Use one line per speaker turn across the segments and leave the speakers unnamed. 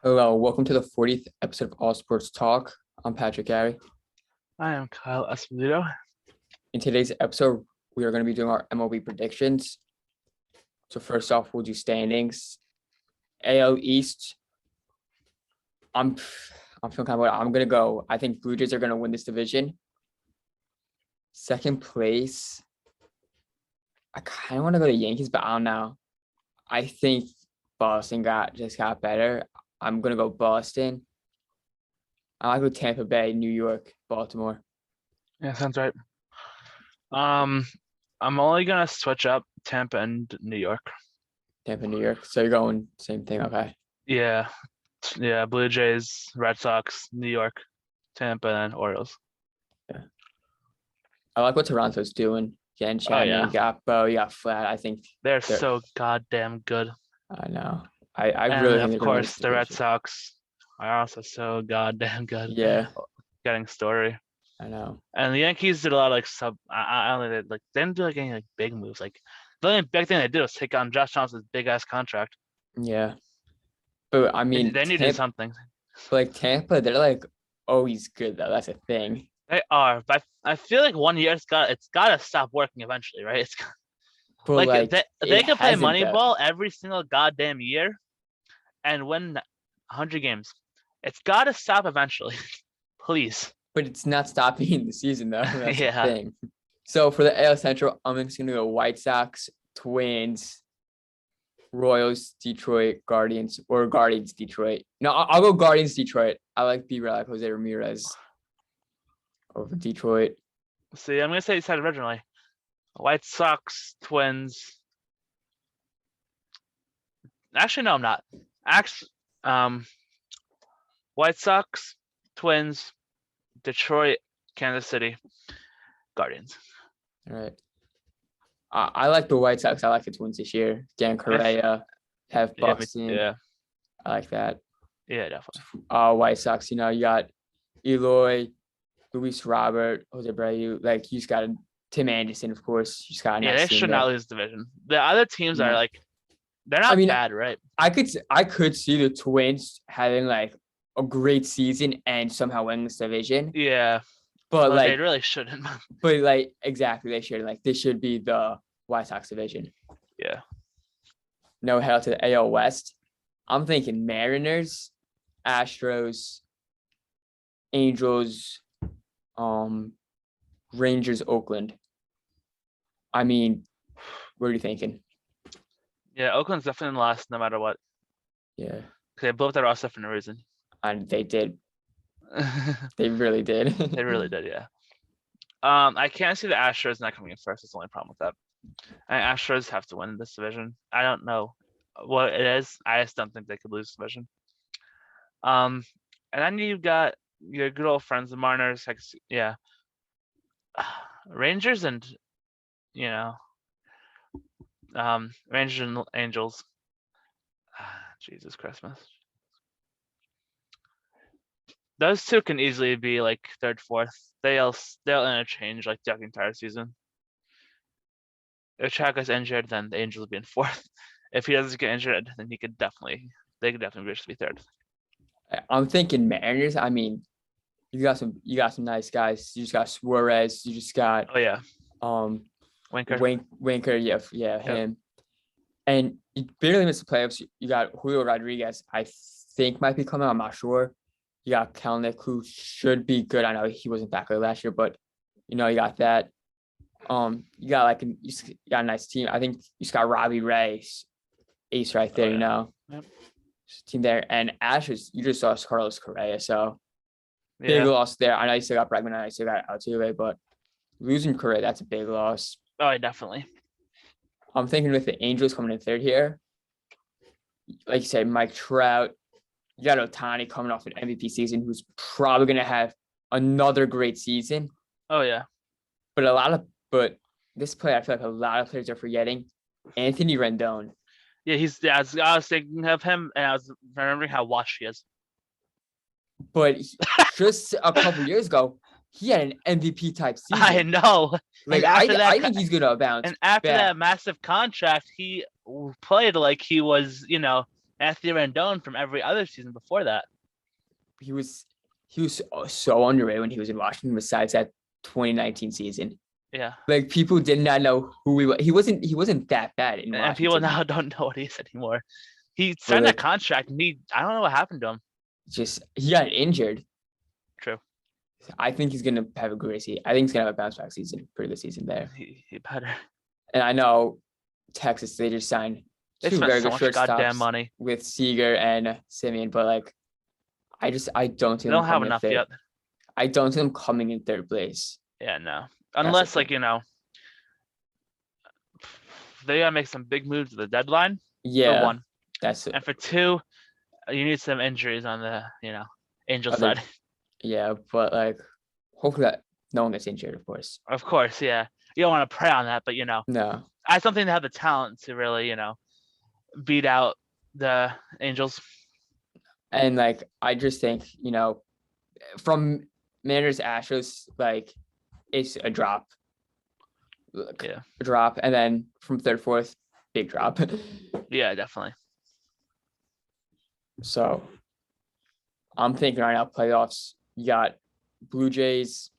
Hello, welcome to the 40th episode of All Sports Talk. I'm Patrick Gary.
I am Kyle Esposito.
In today's episode, we are going to be doing our MLB predictions. So first off, we'll do standings. AL East. I'm feeling kind of I'm going to go. I think Blue Jays are going to win this division. Second place. I kind of want to go to Yankees, but I don't know. I think Boston just got better. I'm going to go Boston. I like go Tampa Bay, New York, Baltimore.
Yeah, sounds right. I'm only gonna switch up Tampa and New York.
Tampa, New York. So you're going same thing, okay?
Yeah. Blue Jays, Red Sox, New York, Tampa, and Orioles.
Yeah. I like what Toronto's doing. Getting Chapman, you got Bo, you got Flat. I think
they're so goddamn good.
I know. I
and
really
of
think
course the Red Sox are also so goddamn good.
Yeah.
Getting Story.
I know.
And the Yankees did a lot of I don't know, they didn't do any big moves. Like the only big thing they did was take on Josh Johnson's big ass contract.
Yeah. But I mean
they needed something.
But Tampa, they're always good though. That's a thing.
They are, but I feel like 1 year it's gotta stop working eventually, right? It's
but
they can play Moneyball every single goddamn year and win 100 games. It's gotta stop eventually. Please.
But it's not stopping in the season though. That's the thing. So for the AL Central, I'm just gonna go White Sox, Twins, Royals, Detroit, Guardians, or Guardians, Detroit. No, I'll go Guardians, Detroit. I like B-Ray, like Jose Ramirez over Detroit.
See, I'm gonna say you said originally. White Sox, Twins. Actually, no, I'm not. White Sox, Twins, Detroit, Kansas City, Guardians.
All right. I like the White Sox. I like the Twins this year. Dan Correa, have Buxton.
Yeah.
I like that.
Yeah, definitely.
White Sox, you got Eloy, Luis Robert, Jose Abreu. You just got Tim Anderson, of course. You just got
they should not lose division. The other teams are they're not bad, right? I
could see the Twins having a great season and somehow winning this division.
Yeah.
But
they really shouldn't.
But exactly, they should. This should be the White Sox division.
Yeah.
No, head out to the AL West. I'm thinking Mariners, Astros, Angels, Rangers, Oakland. I mean, what are you thinking?
Yeah, Oakland's definitely last no matter what.
Yeah.
They blew up their roster for no reason.
And they did. They really did.
They really did, yeah. I can't see the Astros not coming in first. That's the only problem with that. Astros have to win this division. I don't know what it is. I just don't think they could lose the division. And then you've got your good old friends, the Mariners. Yeah. Rangers and Rangers and Angels. Jesus Christmas. Those two can easily be third, fourth. They'll interchange the entire season. If Chad gets injured, then the Angels will be in fourth. If he doesn't get injured, then they could definitely wish to be third.
I'm thinking Mariners. I mean, you got some nice guys. You just got Suarez. You just got Winker. Yeah, him. And you barely missed the playoffs. You got Julio Rodriguez. I think might be coming. I'm not sure. You got Kelenic, who should be good. I know he wasn't that good last year, but you got that. You got a nice team. I think you just got Robbie Ray, ace right there.
Yep.
Team there, and Astros. You just lost Carlos Correa, so big loss there. I know you still got Bregman. I know you still got Altuve, but losing Correa, that's a big loss.
Oh, definitely.
I'm thinking with the Angels coming in third here, like you said, Mike Trout. You got Ohtani coming off an MVP season, who's probably going to have another great season.
Oh yeah,
but this player, I feel like a lot of players are forgetting Anthony Rendon.
Yeah, I was thinking of him, and I was remembering how washed he is.
But just a couple years ago, he had an MVP type season.
I know.
I think he's going to bounce.
And after that massive contract, he played like he was, Anthony Rendon from every other season before that.
He was so underrated when he was in Washington. Besides that 2019 season,
Yeah.
like people did not know who he was. He wasn't that bad in
And people
Washington.
now don't know what he is anymore. He
But
signed that
like,
contract and I don't know what happened to him.
just he got injured.
True.
I think he's gonna have a great season. I think he's gonna have a bounce back season, pretty good season there.
He better.
And I know Texas, they just signed
They
two
spent
very
so
good
much goddamn
shortstops
money.
with Seager and Simeon, but like I don't see
They
them
don't have
coming in
enough
third.
yet.
I don't see them coming in third place.
Yeah, no.
That's the
Unless like,
thing.
they gotta make some big moves at the deadline for
Yeah,
one.
that's
And for two, you need some injuries on the, Angel
other.
side.
Yeah, but like hopefully that no one gets injured, of course.
Of course, yeah. You don't want to prey on that, but
No,
I don't think they have the talent to really, beat out the Angels.
and like I just think from Mariners Astros, like it's a drop.
Yeah.
A drop, and then from third, fourth, big drop.
Yeah, definitely.
So I'm thinking right now, playoffs. You got Blue Jays,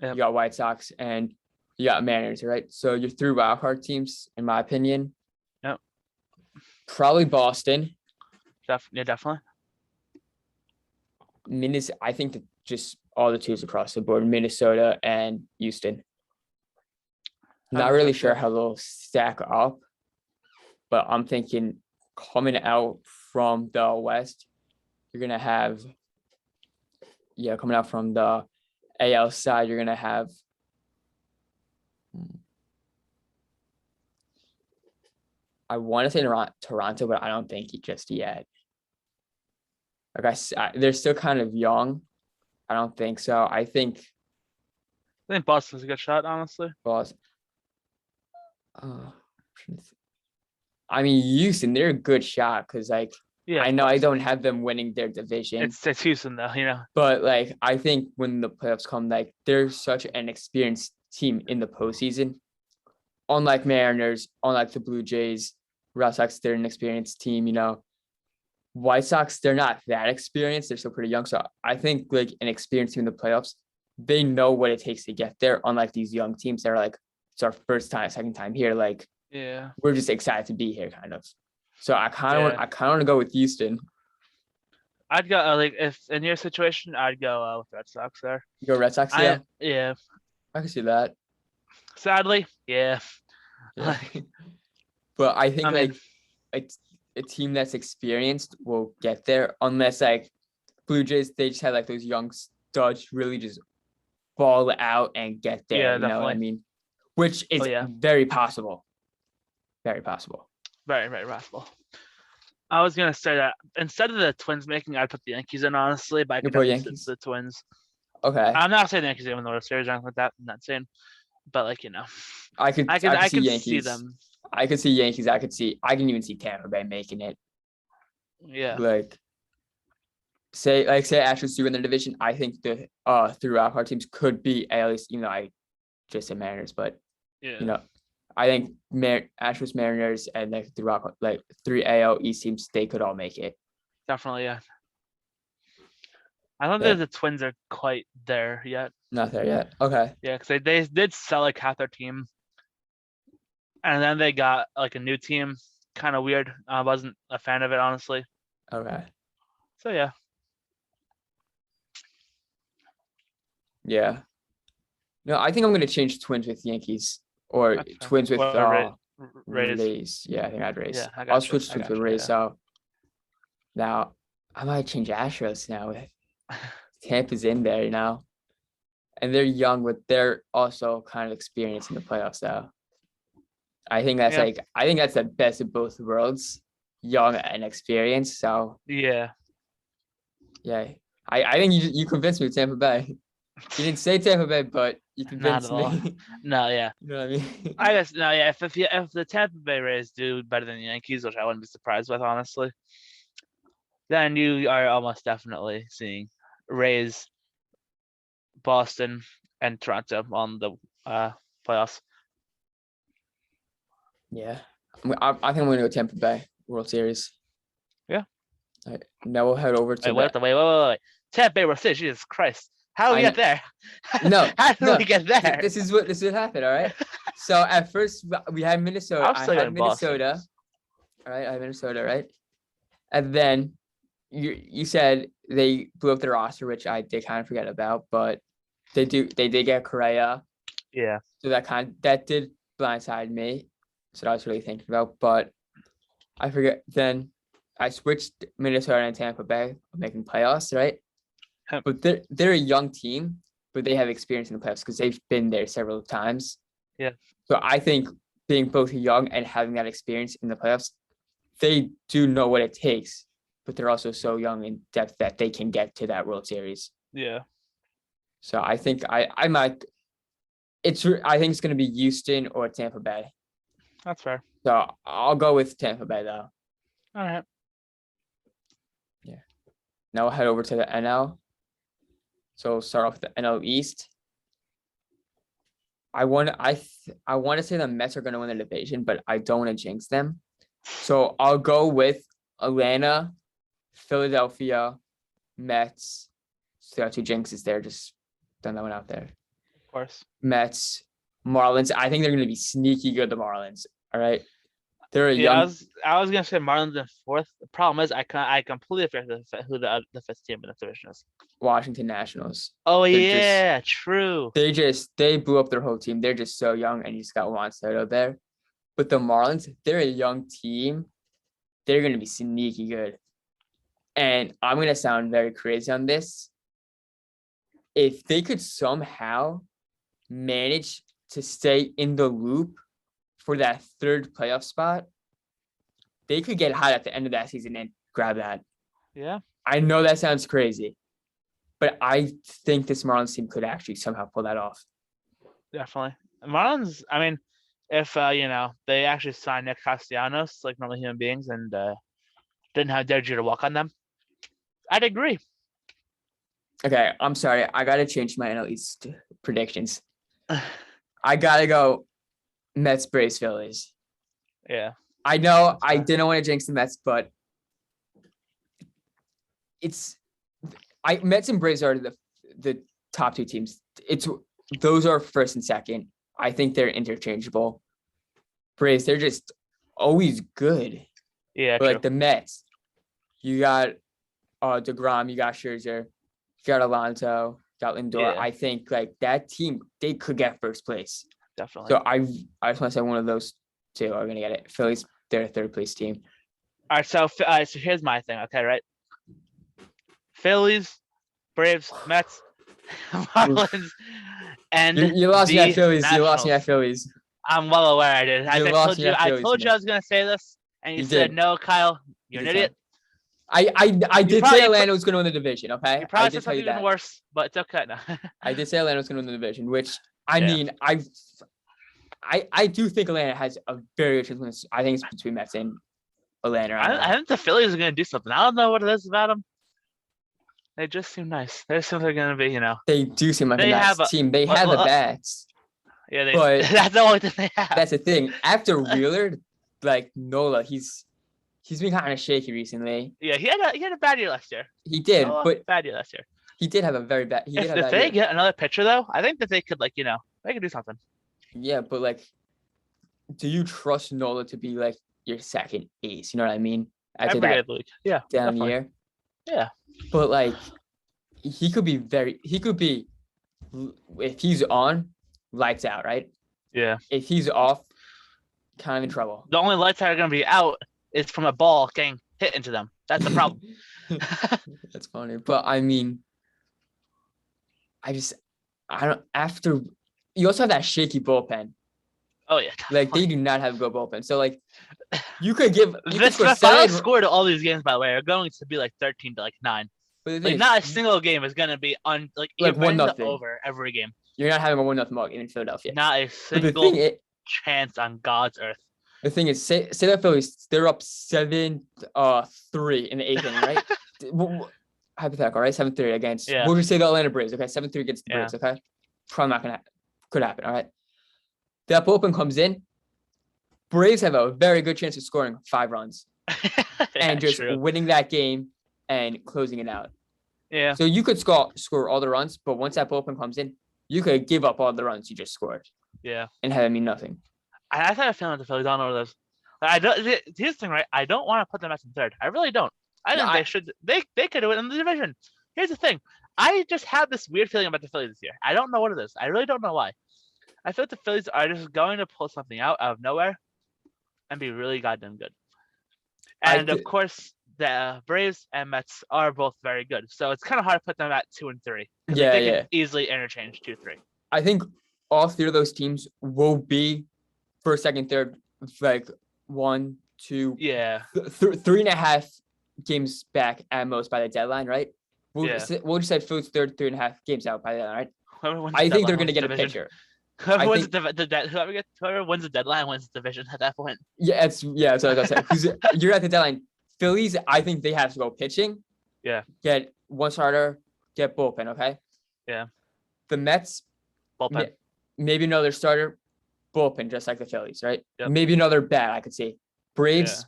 Yep.
you got White Sox, and you got Mariners, right? So your three wildcard teams, in my opinion.
Yep.
Probably Boston.
Definitely.
I think that just all the twos across the board, Minnesota and Houston. Not really sure how they'll stack up, but I'm thinking coming out from the West, you're going to have, coming out from the AL side, you're going to have I want to say Toronto, but I don't think just yet. Like they're still kind of young. I don't think so. I think
Boston's a good shot, honestly.
Boston. I mean, Houston, they're a good shot because, like,
Yeah,
I know I don't have them winning their division.
It's Houston, though,
But, like, I think when the playoffs come, like, they're such an experienced team in the postseason. Unlike Mariners, unlike the Blue Jays, Red Sox, they're an experienced team, White Sox, they're not that experienced. They're still pretty young. So I think, like, an experienced team in the playoffs, they know what it takes to get there. Unlike these young teams that are like, it's our first time, second time here. Like,
yeah,
we're just excited to be here, kind of. So I kind of
Yeah.
want to go with Houston.
I'd go like if in your situation, I'd go with Red Sox there.
You go Red Sox,
Yeah,
I can see that.
sadly, yeah.
But I think
I mean,
a team that's experienced will get there, unless like Blue Jays, they just have like those young studs really just ball out and get there.
Yeah,
You know what I
definitely.
mean? Which is very possible. Very possible.
Very, very possible. I was gonna say that instead of the Twins making, I'd put the Yankees in, honestly, but I could
put
definitely
Yankees?
the Twins.
Okay.
I'm not saying the Yankees even the World Series or anything like that. I'm not saying, but like
I could see Yankees.
see them.
I could see Yankees. I can even see Tampa Bay making it.
Yeah,
Like say Astros do in their division. I think the throughout our teams could be at least, I just said Mariners, but
yeah.
I think Astros, Mariners, and like throughout like 3 AL East teams, they could all make it.
Definitely, yeah. I don't think the Twins are quite there yet.
Not there yet. Okay.
Yeah, because they did sell like half their team, and then they got like a new team. Kind of weird. I wasn't a fan of it, honestly.
Okay.
So yeah.
Yeah. No, I think I'm gonna change Twins with Yankees or Twins with Rays. Yeah, I think I'd Rays.
Yeah,
I'll switch Twins with Rays. So now I might change Astros now with Tampa's in there, and they're young, but they're also kind of experienced in the playoffs. Though I think that's that's the best of both worlds, young and experienced. So
yeah,
I think you convinced me with Tampa Bay. You didn't say Tampa Bay, but you convinced me.
No, yeah.
You know what I mean?
I guess no, yeah. If the Tampa Bay Rays do better than the Yankees, which I wouldn't be surprised with, honestly, then you are almost definitely seeing Rays, Boston, and Toronto on the playoffs.
Yeah, I think I'm going to go Tampa Bay World Series.
Yeah.
All right, now we'll head over to
Wait. Tampa Bay versus Jesus Christ. How do we
I
get there?
no,
How did
no.
we get there?
This is what happened. All right. So at first we had Minnesota.
I'm
I
still
had
getting Boston.
Minnesota. All right, I had Minnesota, right? And then you said they blew up their roster, which I did kind of forget about, but they did get Correa,
Yeah.
so that did blindside me. So I was really thinking about, but I forget. Then I switched Minnesota and Tampa Bay making playoffs, right?
Huh.
But they're a young team, but they have experience in the playoffs because they've been there several times.
Yeah.
So I think being both young and having that experience in the playoffs, they do know what it takes, but they're also so young in depth that they can get to that World Series.
Yeah.
So I think I might. I think it's going to be Houston or Tampa Bay.
That's fair.
So I'll go with Tampa Bay though.
All right.
Yeah. Now we'll head over to the NL. So we'll start off with the NL East. I want to say the Mets are going to win the division, but I don't want to jinx them. So I'll go with Atlanta, Philadelphia, Mets. So there are two jinxes there. Just throwing that one out there.
Of course.
Mets, Marlins. I think they're going to be sneaky good. The Marlins. All right. They're a
Yeah,
young.
I was gonna say Marlins in fourth. The problem is I completely forget who the fifth team in the division is.
Washington Nationals.
Oh
They're
yeah, true.
They blew up their whole team. They're just so young, and you just got Juan Soto there. But the Marlins, they're a young team. They're going to be sneaky good. And I'm going to sound very crazy on this. If they could somehow manage to stay in the loop for that third playoff spot, they could get hot at the end of that season and grab that.
Yeah.
I know that sounds crazy, but I think this Marlins team could actually somehow pull that off.
Definitely. Marlins, I mean, if they actually signed Nick Castellanos like normal human beings and didn't have Derek Jeter walk on them, I'd agree.
Okay, I'm sorry. I gotta change my NL East predictions. I gotta go Mets, Braves, Phillies.
Yeah.
I know I didn't want to jinx the Mets, but Mets and Braves are the top two teams. Those are first and second. I think they're interchangeable. Braves, they're just always good.
Yeah,
But like the Mets, you got DeGrom, you got Scherzer, you got Alonso, you got Lindor.
Yeah.
I think like that team, they could get first place.
definitely.
So I just want to say one of those two are gonna get it. Phillies, they're a third place team.
All right, so here's my thing, okay, right? Phillies, Braves, Mets, Marlins, and
You lost me at Phillies.
Nationals.
You lost me at Phillies.
I'm well aware I did. I told you I was gonna say this, and you said
did.
no, Kyle. You're an idiot.
I did say Atlanta was going to win the division. Okay,
You probably
I
said
did tell you
something even
that.
worse, but it's okay now.
I did say Atlanta was going to win the division, which I
Yeah.
mean, I do think Atlanta has a very good chance. I think it's between Mets and Atlanta.
I think the Phillies are gonna do something. I don't know what it is about them. They just seem nice. They seem they're gonna be,
They do seem like
They
a nice
have a-
team. They have the bats.
Yeah,
But
that's the only thing they have.
That's the thing. After Wheeler, like Nola, he's been kind of shaky recently.
Yeah, he had a bad year last year.
He did, but
bad year last year.
he did have a very bad. He did have
If
that
they
year.
get another pitcher though, I think that they could they could do something.
Yeah, but like, do you trust Nola to be like your second ace? You know what I mean? After
Every day
that
of the league. Yeah.
down
definitely.
year.
Yeah.
But like, he could be if he's on, lights out, right?
Yeah.
If he's off, kind of in trouble.
The only lights that are gonna be out is from a ball getting hit into them. That's the problem.
That's funny. But I mean, after you also have that shaky bullpen.
Oh yeah.
Like they do not have a good bullpen. So like you could give
The final score to all these games, by the way, are going to be 13 to 9.
But
Not a single game is gonna be on
like 1-0
over every game.
You're not having a 1-0 mug in Philadelphia.
Not a single chance on God's earth.
The thing is, say that Phillies, they're up 7-3 in the 8th inning, right? Hypothetical, right? 7-3 against.
Yeah.
We'll just say the Atlanta Braves, okay? 7-3 against the
Yeah.
Braves, okay? Probably not gonna could happen, all right? That bullpen comes in. Braves have a very good chance of scoring 5 runs. and just
true.
winning that game and closing it out.
Yeah.
So you could score all the runs, but once that bullpen comes in, you could give up all the runs you just scored
Yeah.
and have it mean nothing.
I thought I found the Phillies. I don't know what this. I don't. Here's the thing, right? I don't want to put them as in third. I really don't. I think they should. They could do it in the division. Here's the thing. I just have this weird feeling about the Phillies this year. I don't know what it is. I really don't know why. I feel like the Phillies are just going to pull something out of nowhere and be really goddamn good. And of course, the Braves and Mets are both very good. So it's kind of hard to put them at 2 and 3.
Yeah,
they can easily interchange 2, 3.
I think all 3 of those teams will be first, second, third, like 1, 2,
Yeah.
3.5 games back at most by the deadline, right? We'll just say Phillies third, 3.5 games out by the deadline, right? I think they're going to get a pitcher.
Whoever wins the deadline wins the division at that point.
Yeah, that's what I was gonna say. Because you're at the deadline. Phillies, I think they have to go pitching.
Yeah.
Get one starter, get bullpen, okay?
Yeah.
The Mets,
bullpen.
Maybe another starter, bullpen, just like the Phillies, right?
Yep.
Maybe another bat, I could see. Braves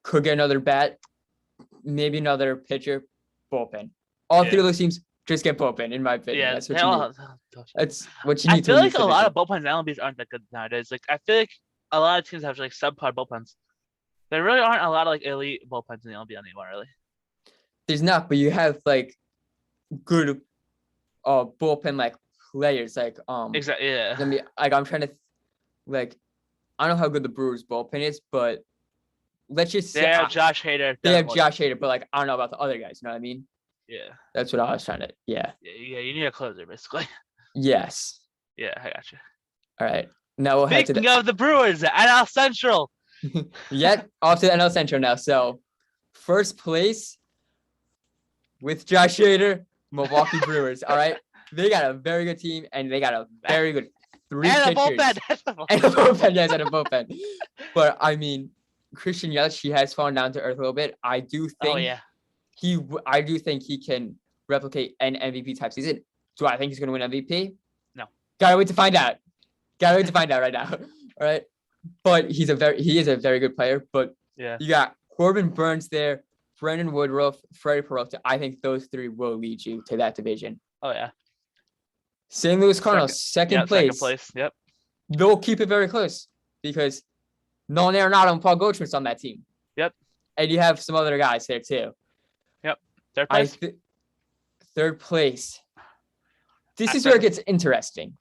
could get another bat, maybe another pitcher, bullpen. All 3 of those teams just get bullpen, in my opinion.
Yeah,
that's what you need. That's what you need.
I feel like a lot of bullpens in MLB aren't that good nowadays. Like, I feel like a lot of teams have like subpar bullpens. There really aren't a lot of like elite bullpens in the MLB anymore, really.
There's not, but you have like good bullpen like players, like
exactly. Yeah.
I mean, like I'm trying to like I don't know how good the Brewers bullpen is, but let's just say
they have Josh Hader.
They have Josh Hader, but like I don't know about the other guys. You know what I mean?
Yeah.
That's what I was trying to. Yeah.
Yeah. You need a closer, basically.
Yes.
Yeah, I got you.
All right. Now we'll head to
the Brewers, NL Central.
Off to the NL Central now. So, first place with Josh Hader, Milwaukee Brewers. All right. They got a very good team, and they got a very good 3 pitchers.
And a bullpen.
And a bullpen. Yes, and a bullpen. But, I mean, Christian Yelich, he has fallen down to earth a little bit. I do think I do think he can replicate an MVP type season. Do I think he's going to win MVP?
No.
Gotta wait to find out. Right now. All right. But he is a very good player. But you got Corbin Burns there, Brendan Woodruff, Freddie Peralta. I think those 3 will lead you to that division.
Oh, yeah.
St. Louis Cardinals, second place.
Second place. Yep.
They'll keep it very close because Nolan Arenado and Paul Goldschmidt's on that team.
Yep.
And you have some other guys there too.
Yep. Third place.
Third place. This is where it gets interesting.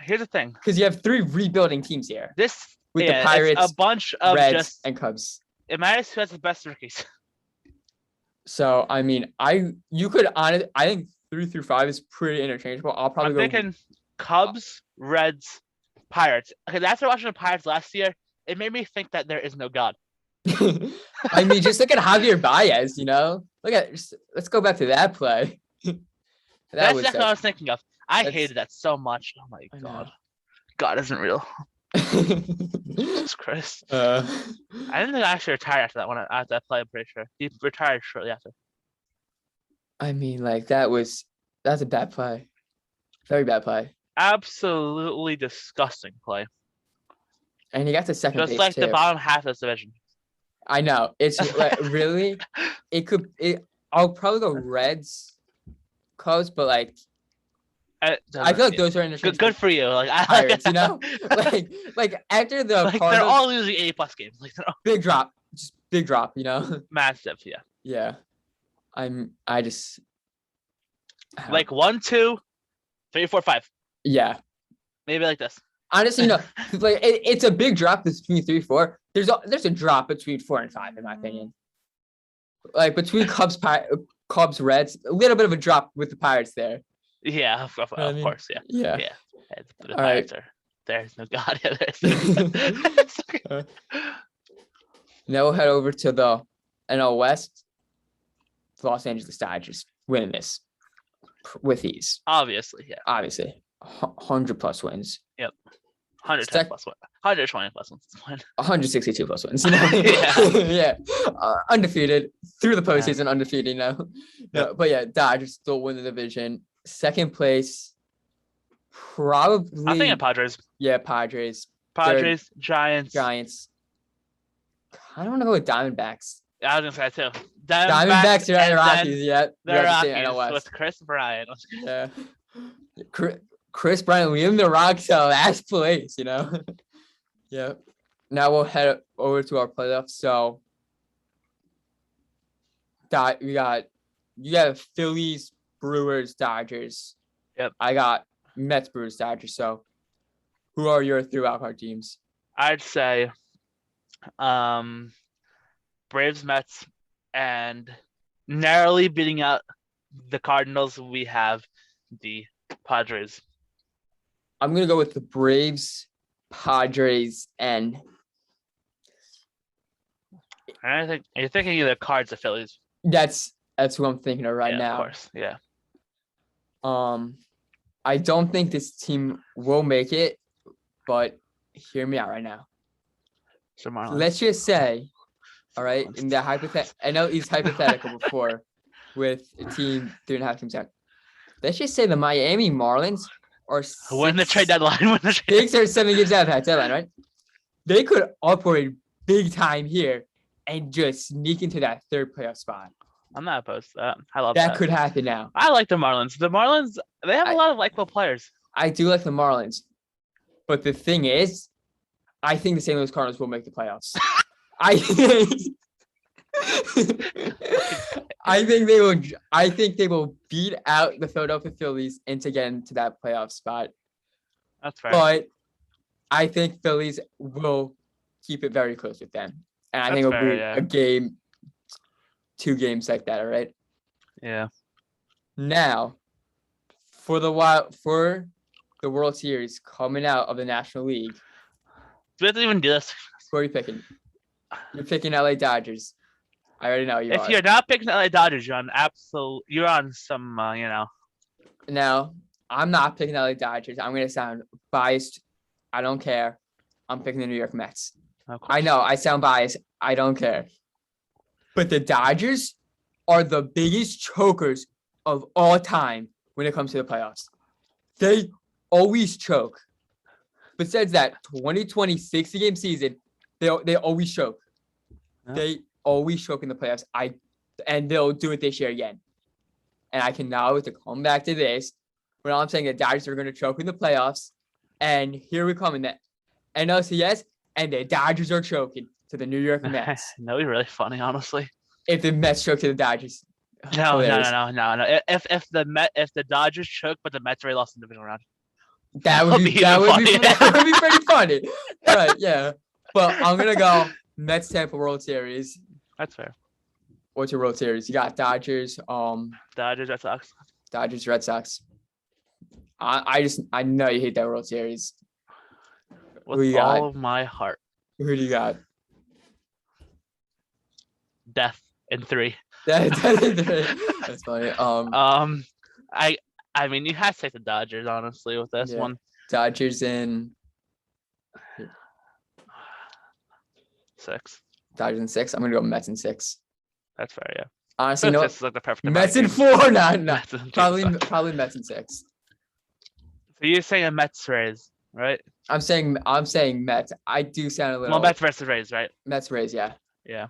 Here's the thing.
Because you have 3 rebuilding teams here.
With
the Pirates,
a bunch of
Reds, and Cubs.
It matters who has the best rookies.
So I mean, I think 3 through 5 is pretty interchangeable. I'm
thinking Cubs, Reds, Pirates. Because after watching the Pirates last year, it made me think that there is no God.
I mean, just look at Javier Baez, you know? Let's go back to that play.
That's what I was thinking of. I hated that so much. Oh my God. God isn't real. Jesus Christ. I didn't think I actually retired after that play, I'm pretty sure. He retired shortly after.
I mean, like that's a bad play. Very bad play.
Absolutely disgusting play.
And he got to second base.
Just like the bottom half of this division.
I know. It's like, really, I'll probably go Reds, Cubs, but like I feel like those are interchangeable.
Good for you. Like
Pirates, you know? like after the
Cardinals, they're all losing 80+ games. Like
big drop. Just big drop, you know?
Massive, yeah.
Yeah. I just
like 1, 2, 3, 4, 5.
Yeah.
Maybe like this.
Honestly, no. Like it's a big drop between 3, 4. There's a drop between 4 and 5, in my opinion. Like between Cubs, Reds, a little bit of a drop with the Pirates there.
Yeah, of course, yeah.
Yeah.
The Pirates are there's no God. Yeah,
Now we'll head over to the NL West. The Los Angeles Dodgers winning this with ease.
Obviously, yeah.
Obviously, 100+ wins.
Yep. 110+ wins. 120+ wins.
162+ wins. You know? Yeah. Undefeated through the postseason. Undefeated now. No, but yeah, Dodgers still win the division. Second place, probably.
I think Padres.
Yeah, Padres.
Padres, Giants.
I don't know with Diamondbacks.
I was gonna say that too.
Diamondbacks are at the
and then
Rockies. Yeah,
the
we have the same NL
Rockies
West.
with Chris Bryant.
Yeah. Chris Bryant leading the Rocks to last place, Yeah. Now we'll head over to our playoffs. So you got Phillies, Brewers, Dodgers.
Yep.
I got Mets, Brewers, Dodgers. So who are your 3 wildcard teams?
I'd say Braves, Mets, and narrowly beating out the Cardinals, we have the Padres.
I'm gonna go with the Braves, Padres, and
I think you're thinking either Cards or Phillies.
that's who I'm thinking of right now.
Of course, yeah.
I don't think this team will make it, but hear me out right now.
So Marlins.
Let's just say, all right, in the hypothetical, I know he's hypothetical before with a team 3.5 teams out. Let's just say the Miami Marlins are
When the trade deadline,
6 or 7 games out of that deadline, right? They could operate big time here and just sneak into that 3rd playoff spot.
I'm not opposed to that. I love that.
That could happen now.
I like the Marlins. The Marlins, they have a lot of likable players.
I do like the Marlins, but the thing is, I think the St. Louis Cardinals will make the playoffs. I think they will. I think they will beat out the Philadelphia Phillies and to get into that playoff spot.
That's fair.
But I think Phillies will keep it very close with them, and I think it'll be a game, 2 games like that. All right.
Yeah.
Now, for the World Series coming out of the National League.
Do we have to even do this?
Who are you picking? You're picking LA Dodgers. I already know you are.
If you're not picking LA Dodgers, you're on some,
Now, I'm not picking LA Dodgers. I'm going to sound biased. I don't care. I'm picking the New York Mets. I know I sound biased. I don't care. But the Dodgers are the biggest chokers of all time when it comes to the playoffs. They always choke. Besides that, 2020 60-game season, they always choke. Yeah. They always choke in the playoffs. And they'll do it this year again. And I can now to come back to this. When I'm saying the Dodgers are going to choke in the playoffs, and here we come in the NLCS, and the Dodgers are choking to the New York Mets.
That would be really funny, honestly.
If the Mets choke to the Dodgers.
No. If the Dodgers choke, but the Mets already lost in the divisional round.
That would be pretty funny. Right, yeah. But I'm gonna go Mets Tampa World Series.
That's fair.
What's your World Series? You got Dodgers,
Dodgers, Red Sox.
Dodgers, Red Sox. I know you hate that World Series.
With all of my heart.
Who do you got?
Death in 3.
Death in 3. That's funny.
I mean, you have to take the Dodgers, honestly, with this one.
Dodgers in
6.
Dodgers in 6. I'm gonna go Mets in 6.
That's fair, yeah.
Honestly, no.
That's like the perfect
Mets in 4. No. Probably Mets in 6.
So you're saying a Mets Rays, right?
I'm saying Mets. I do sound a little.
Well, Mets versus Rays, right?
Mets Rays, yeah.
Yeah.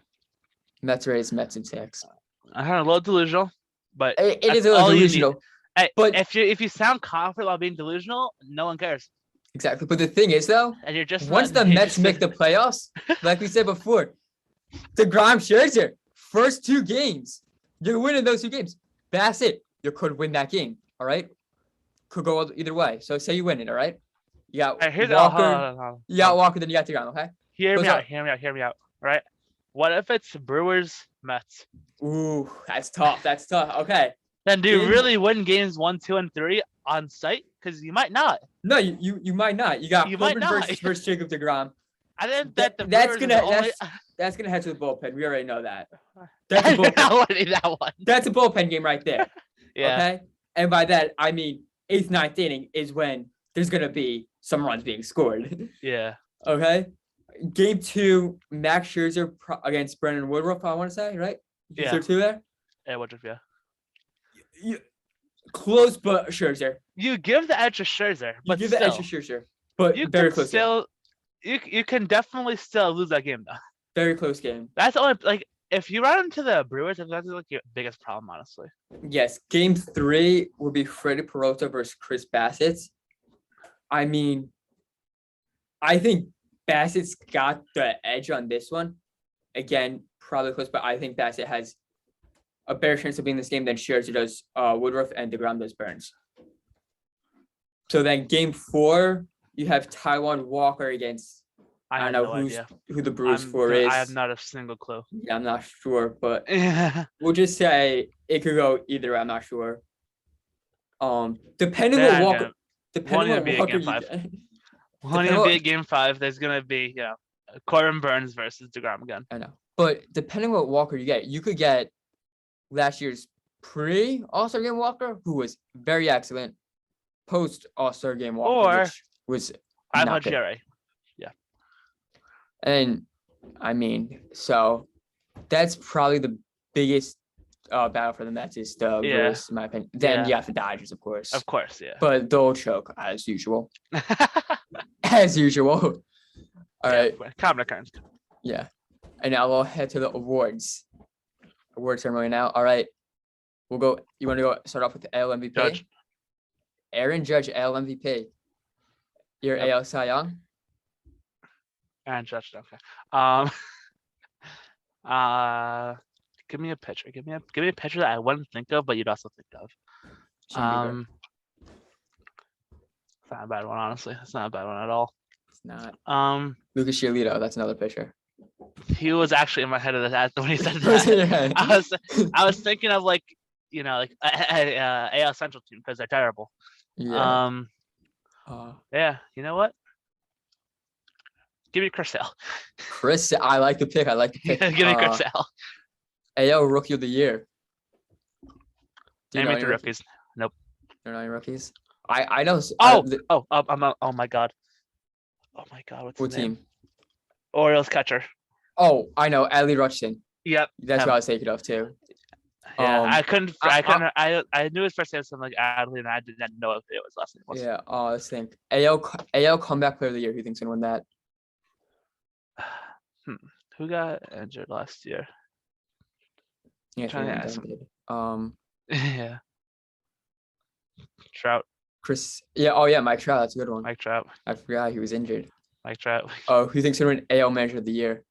Mets Rays, Mets in 6.
I heard a little delusional, but
it is a little delusional.
Hey, but if you sound confident about being delusional, no one cares.
Exactly. But the thing is, though,
and you're just
once the Mets make the playoffs, like we said before, DeGrom Scherzer, first 2 games, you're winning those 2 games. That's it. You could win that game. All right. Could go either way. So say you win it. All right. You got Walker. You got Walker, then you got DeGrom. Okay.
Hear me out. All right. What if it's Brewers, Mets?
Ooh, that's tough. Okay.
Then do you really win games 1, 2, and 3 on site? Because you might not.
No, you might not. You got Corbin versus Jacob DeGrom.
I think that
that's gonna head to the bullpen. We already know that.
That's a bullpen. That one.
That's a bullpen game right there.
Yeah.
Okay. And by that I mean 8th, 9th inning is when there's gonna be some runs being scored.
Yeah.
Okay. Game 2, Max Scherzer against Brendan Woodruff. I want to say, right?
Yeah.
Is there 2 there?
Yeah, Woodruff. Yeah.
Close, but Scherzer.
You give the edge to Scherzer, but
you give the edge to Scherzer, but very close.
Still, you can definitely still lose that game though.
Very close game.
That's only if you run into the Brewers, that's like your biggest problem, honestly.
Yes, Game 3 will be Freddie Peralta versus Chris Bassett. I mean, I think Bassett's got the edge on this one. Again, probably close, but I think Bassett has a better chance of being this game than Scherzer does Woodruff and DeGrom does Burns. So then Game 4, you have Taiwan Walker against I
have
don't know
no idea.
who the Brewers for is.
I have not a single clue.
Yeah, I'm not sure, but
Yeah.
we'll just say it could go either way. I'm not sure. Depending on Walker, depending on Walker,
One gonna be a Game 5. There's gonna be Corbin Burns versus DeGrom again.
I know, but depending on what Walker you could get last year's pre-All-Star game Walker, who was very excellent. Post All-Star game Walker, which was not good.
GRA.
And I mean, so that's probably the biggest battle for the Mets is the Brewers, in my opinion. Then you have the Dodgers, of course.
Of course, yeah.
But they'll choke as usual. As usual. All right.
Common occurrence.
Yeah. And now we'll head to the awards. Award ceremony now. All right. We'll go. You want to go start off with the AL MVP?
Judge.
Aaron Judge, AL MVP. Your AL Cy Young?
Aaron Judge, okay. Give me a pitcher. Give me a pitcher that I wouldn't think of, but you'd also think of. It's not a bad one, honestly. It's not a bad one at all.
It's not. Lucas Giolito, that's another pitcher.
He was actually in my head of that when he said that. I was thinking of like AL Central team because they're terrible.
Yeah.
Yeah. You know what? Give me Chris Sale.
I like the pick.
Give me Chris Sale.
AL Rookie of the Year.
Name me the rookies. Nope.
There are not any rookies. I know.
Oh my god. Oh my god. What's his name?
Team?
Orioles catcher.
Oh, I know. Adley Rutschman.
Yep.
That's what I was thinking of too.
Yeah, I couldn't. I knew his first name was something like Adley, and I didn't know if it was last name.
Yeah. Let's think. AL Comeback Player of the Year. Who thinks gonna win that?
Who got injured last year?
Yeah.
Yeah. Trout.
Chris. Yeah. Oh yeah. Mike Trout. That's a good one.
Mike Trout.
I forgot he was injured.
Mike Trout.
Oh, who thinks gonna win AL Manager of the Year?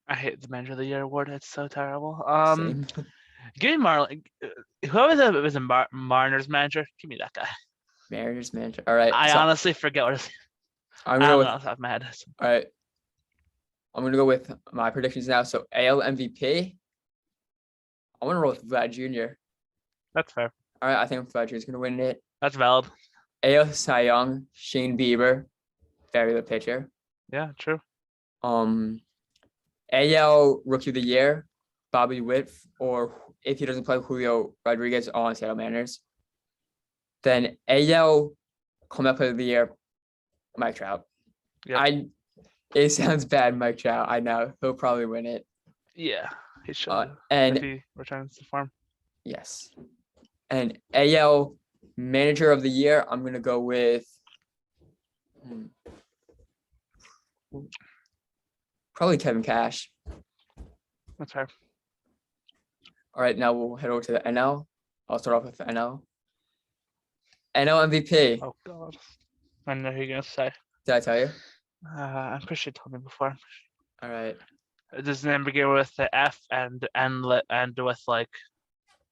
I hate the Manager of the Year award. It's so terrible.
Same.
Give me Marlon. Whoever was a Mariners manager, give me that guy.
Mariners manager. All right.
I honestly forget what it is.
I'm gonna go with,
off the top of my head.
All right. I'm gonna go with my predictions now. So AL MVP. I'm gonna roll with Vlad Jr.
That's fair.
All right. I think Vlad Jr. is gonna win it.
That's valid.
AL Cy Young, Shane Bieber, very good pitcher.
Yeah, true.
AL Rookie of the Year, Bobby Witt, or if he doesn't play, Julio Rodriguez on Seattle Mariners. Then AL Comeback Player of the Year, Mike Trout.
Yep.
It sounds bad, Mike Trout. I know he'll probably win it.
Yeah, he should.
And
if he returns to form.
Yes. And AL Manager of the Year, I'm gonna go with probably Kevin Cash.
That's fair.
All right, now we'll head over to the NL. I'll start off with the NL. NL MVP.
Oh god, I know who you're gonna say.
Did I tell you?
I'm pretty sure you told me before.
All right.
Does the name begin with the F and with like,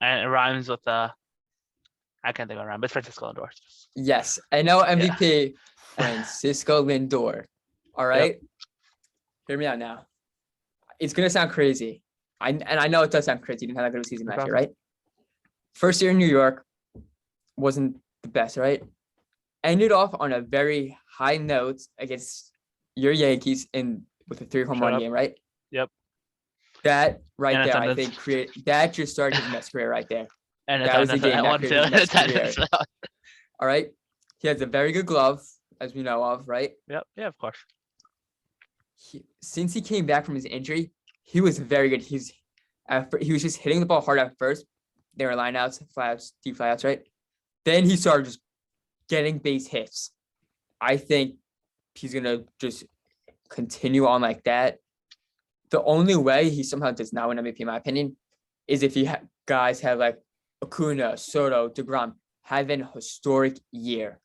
and it rhymes with I can't think of a rhyme, but it's Francisco Lindor.
Yes, NL MVP, Francisco Lindor. All right. Yep. Hear me out now. It's gonna sound crazy. I know it does sound crazy. He didn't have that good of a season last year, right? First year in New York wasn't the best, right? Ended off on a very high note against your Yankees with a 3 home run game, right?
Yep.
That right there, I think that just started his Mets career right there.
And
that was the game that created his Mets career. All right. He has a very good glove, as we know of, right?
Yep. Yeah, of course.
Since he came back from his injury, he was very good. He was just hitting the ball hard at first. There were lineouts, flyouts, deep flyouts, right? Then he started just getting base hits. I think he's gonna just continue on like that, the only way he somehow does not win MVP, in my opinion, is if guys have like Acuna, Soto, DeGrom have an historic year,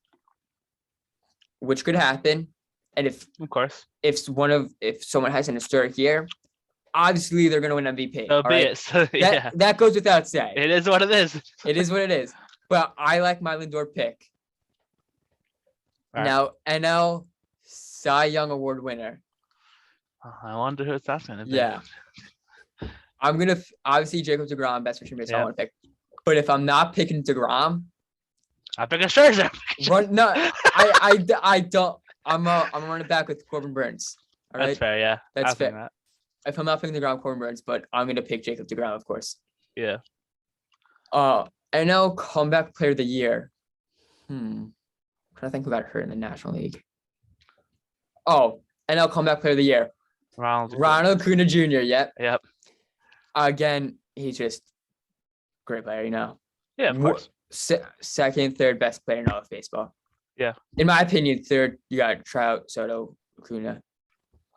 which could happen. And
Of course.
if someone has an historic year, obviously they're gonna win MVP.
So
All
be
right,
it. So, yeah,
that goes without saying.
it is what it is.
It is what it is. But I like my Lindor pick.
All right.
Now, NL Cy Young Award winner.
I wonder who that's going to be.
Yeah. I'm going to obviously Jacob DeGrom, best pitcher base. I
Yeah.
want to pick. But if I'm not picking DeGrom,
I pick a Scherzer.
I don't. I'm running back with Corbin Burns. All right.
That's fair. Yeah.
That's
I'll think
fair.
that.
If I'm not picking DeGrom, Corbin Burns, but I'm going to pick Jacob DeGrom, of course.
Yeah.
NL comeback player of the year. Trying to think about her in the National League. Oh, NL comeback player of the year. Ronald Acuna Jr. Yep.
Yep.
Again, he's just great player, you know.
Yeah, of course.
Second, third best player in all of baseball.
Yeah.
In my opinion, third, you got Trout, Soto, Acuna.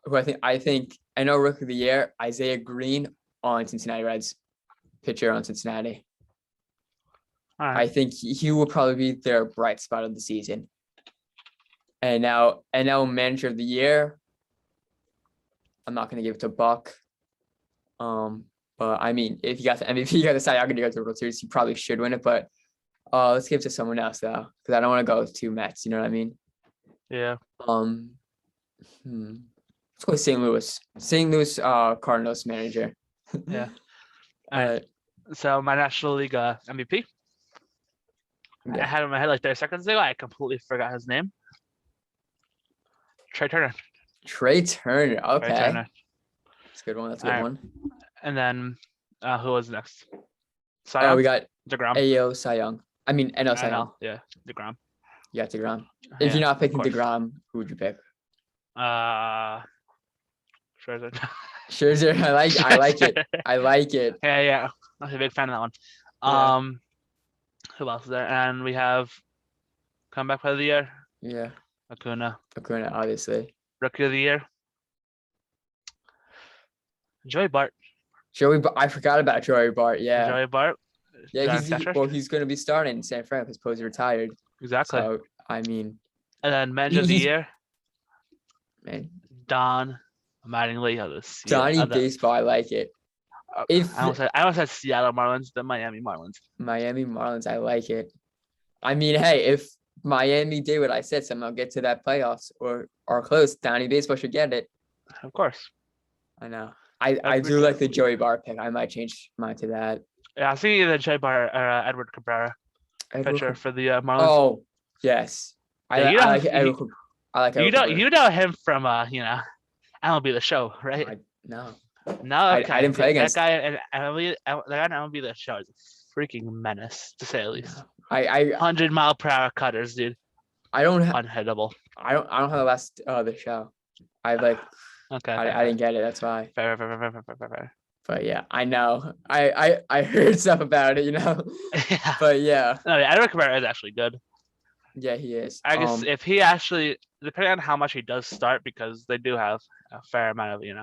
Who I think NL Rookie of the Year, Isaiah Green on Cincinnati Reds, pitcher on Cincinnati.
All right.
I think he will probably be their bright spot of the season. And now NL Manager of the Year, I'm not going to give it to Buck. But I mean, if you got the MVP, you got the Cy Young, and you got the World Series, you probably should win it. But let's give it to someone else though, because I don't want to go with two Mets. You know what I mean?
Yeah.
Let's go with St. Louis. St. Louis Cardinals manager.
Yeah. All right. So my National League MVP.
Yeah.
I had it in my head like 30 seconds ago. I completely forgot his name. Trey Turner.
Trey Turner. Okay.
Trey Turner.
That's a good one. That's a good
All right.
one.
And then who was next? Cy Young?
We got
DeGrom.
AO Cy Young. I mean, NL Cy Young.
Yeah, DeGrom.
Yeah, DeGrom. If you're not picking DeGrom, who would you pick?
Scherzer.
Scherzer. I like it. I like it.
Yeah. I'm a big fan of that one.
Yeah.
Who else is there? And we have comeback player of the year.
Yeah.
Acuna,
obviously.
rookie of the year. Joey Bart.
I forgot about Joey Bart. Yeah.
Joey Bart.
Yeah, he's going to be starting in San Fran because Posey retired.
Exactly.
So, I mean.
And then manager of the year.
Man.
Don Mattingly.
Donnie Baseball. I like it.
I almost said Seattle Marlins, the Miami Marlins.
Miami Marlins. I like it. I mean, hey, if Miami did what I said, somehow get to that playoffs or close, Donnie Baseball should get it.
Of course.
I know. I do like the Joey Bart pick. I might change mine to that.
Yeah, I see the Joey Bart or Edward Cabrera pitcher for the Marlins.
Oh, yes. I like Edward.
You know him from MLB The Show, right?
No.
No, okay.
I didn't play against
that guy. And MLB, that guy in MLB The Show is a freaking menace, to say the least. 100-mile-per-hour cutters, dude. Unhittable.
I don't have the last the show. Okay. I didn't get it. That's why.
Fair.
But yeah, I know. I heard stuff about it,
Yeah.
But yeah.
No, Edward Cabrera is actually good.
Yeah, he is.
I guess if he actually, depending on how much he does start, because they do have a fair amount of,
You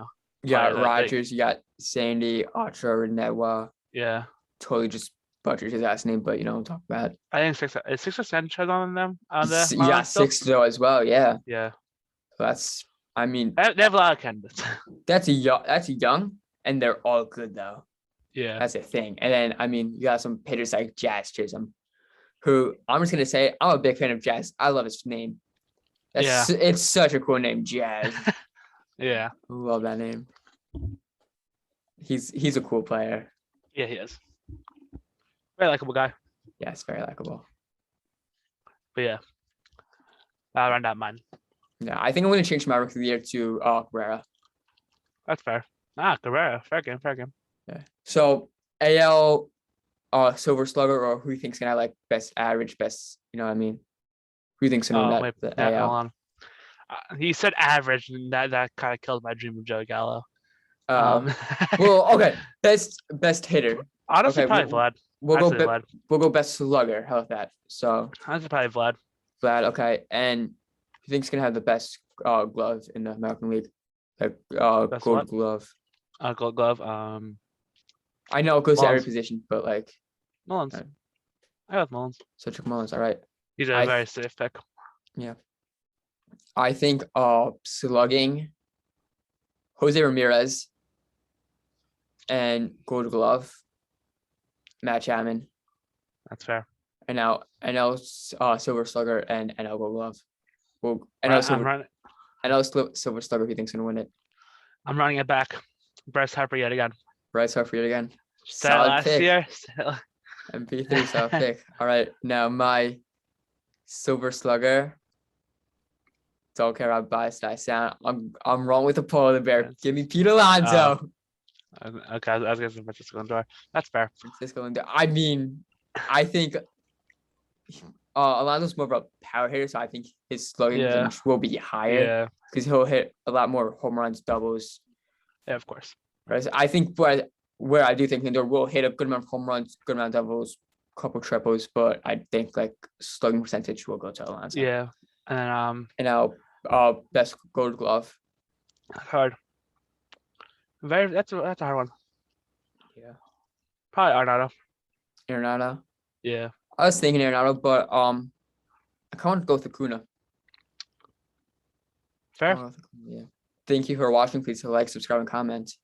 got Rogers, you got Sandy, Ocho, Renewa.
Yeah.
Totally just butchered his last name, but I'm talking about.
I think Sixto Sanchez on them.
You got Sixto as well, yeah.
Yeah.
That's. I mean,
they have a lot of candidates.
That's young, and they're all good though.
Yeah.
That's a thing. And then you got some pitchers like Jazz Chisholm, who I'm just gonna say I'm a big fan of Jazz. I love his name. It's such a cool name, Jazz.
Yeah.
Love that name. He's a cool player.
Yeah, he is. Very likable guy.
Yes, very likable.
But yeah, I'll run that mine.
Yeah, I think I'm going to change my rookie of the year to Cabrera.
That's fair. Cabrera. Fair game.
Yeah. So AL Silver Slugger, or who you think's going to have like best average, best, you know what I mean? Who you think's going to win the AL?
Hold on. He said average, and that kind of killed my dream of Joey Gallo.
Well, okay. Best hitter.
Honestly, probably Vlad.
We'll go best slugger. How about that? So
honestly, probably Vlad.
Okay. And who think's going to have the best glove in the American League? Like
Best
Gold
what?
Glove.
Gold Glove.
I know it goes to every
Mullins.
position, but like
Mullins.
uh,
I have Mullins.
Cedric Mullins. All right.
He's a
I
very safe pick.
I think slugging Jose Ramirez and Gold Glove, Matt Chapman,
That's fair.
and now Silver Slugger and NL Gold Glove. Well,
I'm running.
Silver Slugger if he thinks gonna win it.
I'm running it back. Bryce Harper yet again.
Bryce Harper yet again.
Said it
Solid
last
pick.
year.
MP3 solid pick. All right, now my Silver Slugger. Don't care how biased I sound. I'm wrong with the polar bear.
Yes.
Give me Pete Alonso.
Okay, I was gonna say Francisco Lindor. That's fair.
Francisco Lindor. I mean, I think Alonso's more of a power hitter, so I think his slugging
Yeah.
percentage will be higher
Yeah.
because he'll hit a lot more home runs, doubles.
Yeah, of course.
Right? I think where I do think Lindor will hit a good amount of home runs, good amount of doubles, couple triples, but I think like slugging percentage will go to Alonso.
Yeah. And then
And now best Gold Glove.
hard. That's a hard one.
Yeah.
Probably Arnado.
Arenado.
Yeah.
I was thinking Arenado, but I kind of go with Acuna.
Fair.
Yeah. Thank you for watching. Please like, subscribe, and comment.